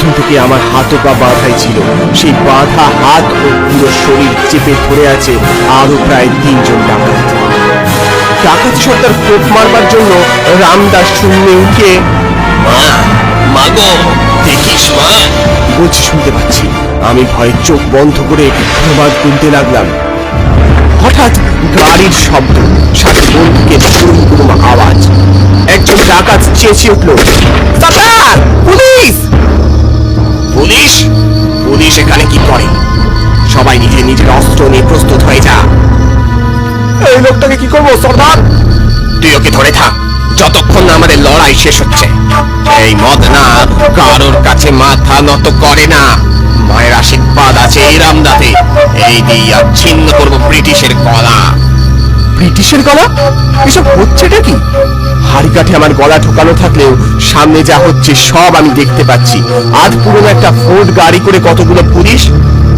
প্রথম থেকে আমার হাত পা বাঁধাই ছিল। সেই বাঁধা হাত ও পুরো শরীর চেপে ধরে আছে আরো প্রায় 3 জন ডাকাত। ডাকাত সর্দার কোপ মারবার জন্য রামদাস শূন্যে উঠে মাগো দেখিস মা বলছি শুনতে পাচ্ছি। আমি ভয়ে চোখ বন্ধ করে প্রবাদ গুনতে লাগলাম। হঠাৎ গাড়ির শব্দ, সাথে বন্দুকের গুরুম গুরুম আওয়াজ। একজন ডাকাত চেঁচিয়ে উঠল, সর্দার পুলিশ! পুলিশ? পুলিশ এখানে কি করে? সবাই নিজের নিজের অস্ত্র নিয়ে প্রস্তুত হয়ে যা। এই লোকটাকে কি করবো সর্দার? তুই ওকে ধরে থাক যতক্ষণ না আমাদের লড়াই শেষ হচ্ছে। এই মদনা কারোর কাছে মাথা নত করে না। মায়ের আশীর্বাদ আছে এই রামদাতে। এই দিয়ে ছিন্ন করবো ব্রিটিশের গলা। ব্রিটিশের গলা? এসব হচ্ছেটা কি? হাড়িকাঠে আমার গলা ঢোকানো থাকলেও সামনে যা হচ্ছে সব আমি দেখতে পাচ্ছি। আজ পুরনো একটা ফোর্ড গাড়ি করে কতগুলো পুলিশ,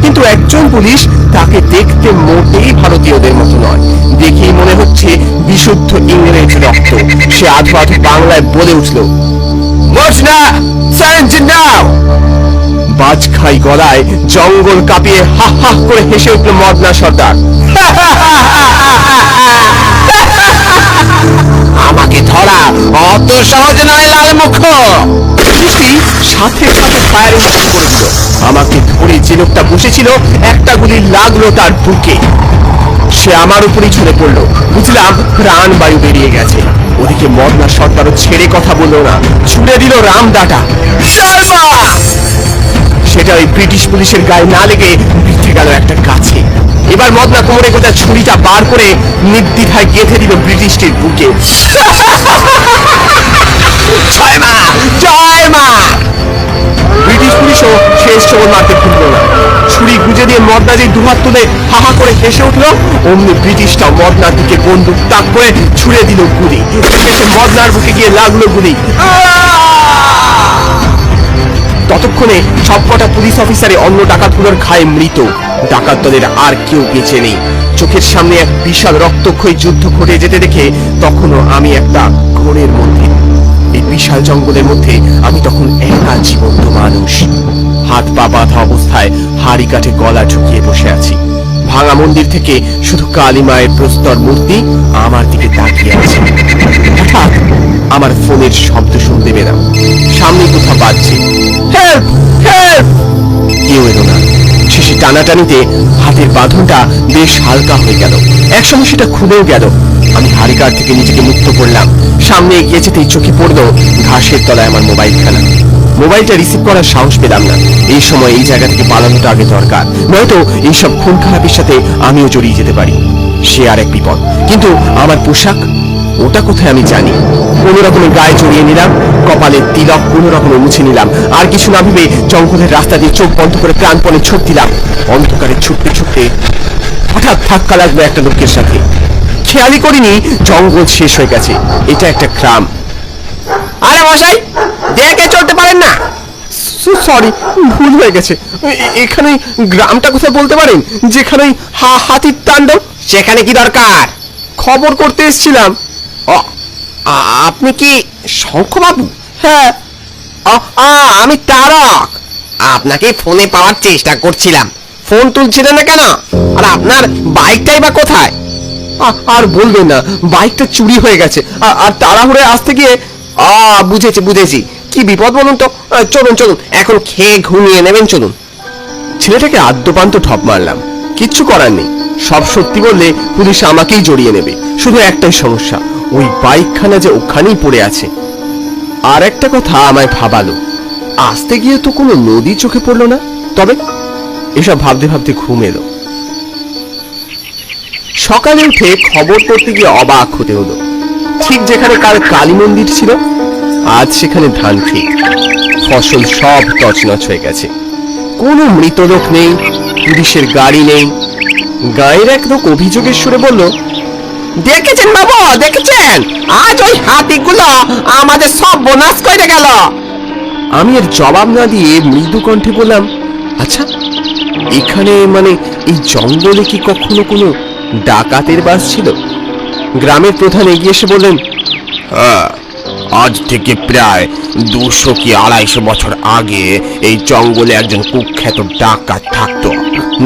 কিন্তু একজন পুলিশ, তাকে দেখতে মোটেই ভারতীয়দের মতো নয়। দেখেই মনে হচ্ছে বিশুদ্ধ ইংরেজ রক্ত। সে আধো আধো বাংলায় বলে উঠল, মজনা সারেন্ডার নাও। বাজ খাই গলায় জঙ্গল কাঁপিয়ে হা হা করে হেসে উঠল মদনা সর্দার। আমাকে ধরা অত সহজ নয় লালমুখ। সাথে সাথে ফায়ারিং শুরু করে দিল। আমাকে ধরে যে লোকটা বসেছিল একটা গুলি লাগলো তার বুকে। সে আমার উপরই ঝরে পড়লো। বুঝলাম প্রাণবায়ু বেরিয়ে গেছে। ওদিকে মদনা সর্দারও ছেড়ে কথা বললো না, ছুড়ে দিল রামদাটা। সেটা ওই ব্রিটিশ পুলিশের গায়ে না লেগে বিঁধে গেল একটা গাছে। এবার মদনা কোমরে গোটা ছুরিটা বার করে নির্দ্বিধায় গেঁথে দিল ব্রিটিশটির বুকে। জয় মা, জয় মা। ব্রিটিশ পুলিশও শেষ চোর মারতে খুলল না। ছুরি গুজে দিয়ে মদনা যে দুহাত তুলে হাহা করে হেসে উঠলো, অমনি ব্রিটিশটাও মদনার দিকে বন্দুক তাক করে ছুড়ে দিল গুলি। মদনার বুকে গিয়ে লাগলো গুলি। ততক্ষণে সবকটা পুলিশ অফিসারে অন্য ডাকাতগুলোর ঘায়ে মৃত। ডাকাত দলের আর কেউ বেঁচে নেই। চোখের সামনে এক বিশাল রক্তক্ষয়ী যুদ্ধ ঘটে যেতে দেখে তখনও আমি একটা ঘোরের মধ্যে। এই বিশাল জঙ্গলের মধ্যে আমি তখন একা জীবন্ত মানুষ, হাত পা বাঁধা অবস্থায় হাড়ি কাঠে গলা ঢুকিয়ে বসে আছি। ভাঙা মন্দির থেকে শুধু কালী মায়ের প্রস্তর মূর্তি আমার দিকে তাকিয়ে আছে। হঠাৎ আমার ফোনের শব্দ শুনতে পেলাম। সামনে কোথাও বাজছে, হেল্প হেল্প। কেউ এলো না। শেষে টানাটানিতে হাতের বাঁধনটা বেশ হালকা হয়ে গেল। একসময় সেটা খুলেও গেল। আমি হাড়িকাঠ থেকে নিজেকে মুক্ত করলাম। সামনে এগিয়ে যেতেই চোখে পড়লো ঘাসের তলায় আমার মোবাইল খানা। মোবাইলটা রিসিভ করার সাহস পেলাম না। এই সময় এই জায়গা থেকে পালানোটা আগে দরকার, নয়তো এইসব খুন খারাপের সাথে আমিও জড়িয়ে যেতে পারি। সে আর এক বিপদ। কিন্তু আমার পোশাক, ওটা কোথায় আমি জানি। কোন রকমের গায়ে জড়িয়ে নিলাম, কপালের তিলক কোন রকমে মুছে নিলাম। আর কিছু না ভেবে জঙ্গলের রাস্তা দিয়ে চোখ বন্ধ করে প্রাণপণে ছুট দিলাম। অন্ধকারে ছুটতে ছুটতে হঠাৎ ধাক্কা লাগলো একটা লোকের সাথে। খেয়ালই করিনি জঙ্গল শেষ হয়ে গেছে। এটা একটা গ্রাম। আরে মশাই, দেখে চলতে পারেন না? সরি, ভুল হয়ে গেছে। এখানে গ্রামটা কোথায় বলতে পারেন, যেখানে হাতির তাণ্ডব? সেখানে কি দরকার? খবর করতে এসেছিলাম। আপনি কি শঙ্খবাবু? হ্যাঁ, আমি তারক। আপনাকে ফোনে পাওয়ার চেষ্টা করছিলাম, ফোন তুলছিলেন না কেন? আর আপনার বাইকটাই বা কোথায়? আর বলবেন না, বাইকটা চুরি হয়ে গেছে। আর তাড়াহুড়ে আসতে গিয়ে বুঝেছি বুঝেছি। কি বিপদ বলুন তো। চলুন চলুন, এখন খেয়ে ঘুমিয়ে নেবেন, চলুন। ছেলেটাকে আদ্যপান্ত ঠপ মারলাম। কিচ্ছু করার নেই। সব সত্যি বললে পুলিশ আমাকেই জড়িয়ে নেবে। শুধু একটাই সমস্যা, ওই বাইকখানা যে ওখানেই পড়ে আছে। আর একটা কথা আমায় ভাবালো, আসতে গিয়ে তো কোনো নদী চোখে পড়লো না। তবে এসব ভাবতে ভাবতে ঘুম এলো। সকালে উঠে খবর করতে গিয়ে অবাক হতে হলো। ঠিক যেখানে কাল কালী মন্দির ছিল, আজ সেখানে ধান খেত। ফসল সব তছনছ হয়ে গেছে। কোনো মৃত লোক নেই, পুলিশের গাড়ি নেই। গায়ের এক লোক অভিযোগের সুরে বলল, দেখেছেন বাবু, দেখেছেন? আজ ওই হাতিগুলো আমাদের সব বোনাস করে গেল। আমি এর জবাব না দিয়ে মৃদু কণ্ঠে বললাম, আচ্ছা, এখানে মানে এই জঙ্গলে কি কখনো কোনো ডাকাতের বাস ছিল? গ্রামের প্রধান এগিয়ে এসে বললেন, হ্যাঁ, আজ থেকে প্রায় 200 কি 250 বছর আগে এই জঙ্গলে একজন কুখ্যাত ডাকাত থাকতো।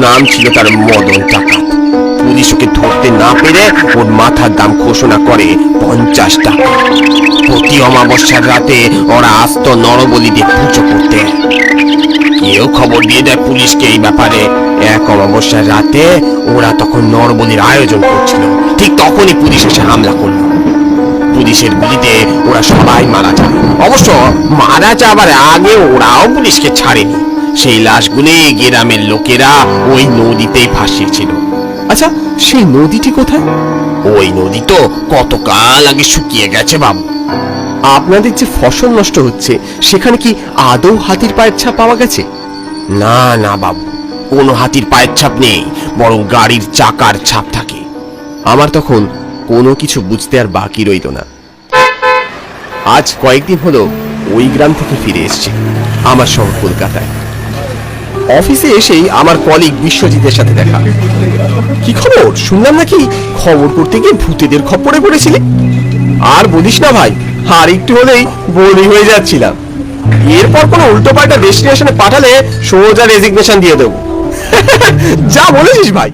নাম ছিল তার মদন ডাকাত। পুলিশ ওকে ধরতে না পেরে ওর মাথার দাম ঘোষণা করে 50 টাকা। প্রতি অমাবস্যার রাতে ওরা আসত নরবলি দিয়ে পুজো করতে। কেউ খবর দিয়ে দেয় পুলিশকে এই ব্যাপারে। এক অমাবস্যার রাতে ওরা তখন নরবলির আয়োজন করছিল, ঠিক তখনই পুলিশ এসে হামলা করলো। পুলিশের গুলিতে ওরা সবাই মারা যায়। অবশ্য মারা যাবার আগে ওরাও পুলিশকে ছাড়েনি। সেই লাশগুলি গ্রামের লোকেরা ওই নদীতেই ভাসিয়েছিল। আচ্ছা, সেই নদীটি কোথায়? ওই নদী তো কতকাল আগে শুকিয়ে গেছে বাবু। আপনাদের যে ফসল নষ্ট হচ্ছে সেখানে কি আদৌ হাতির পায়ের ছাপ পাওয়া গেছে? না না বাবু, কোনো হাতির পায়ের ছাপ নেই, বরং গাড়ির চাকার ছাপ থাকে। আমার তখন কোনো কিছু বুঝতে আর বাকি রইল না। আজ কয়েকদিন হলো ওই গ্রাম থেকে ফিরে এসেছি আমার শহর কলকাতায়। অফিসে এসেই আমার কলিগ বিশ্বজিতের সাথে দেখা। কি খবর? শুনলাম নাকি খবর করতে গিয়ে ভূতেদের খপ্পরে পড়েছিলে। আর বলিস না ভাই, আর একটু হলেই বলি হয়ে যাচ্ছিলাম। এরপর কোনো উল্টোপাল্টা ডেস্টিনেশনে পাঠালে সোজা রেজিগনেশন দিয়ে দেবো। যা বলেছিস ভাই।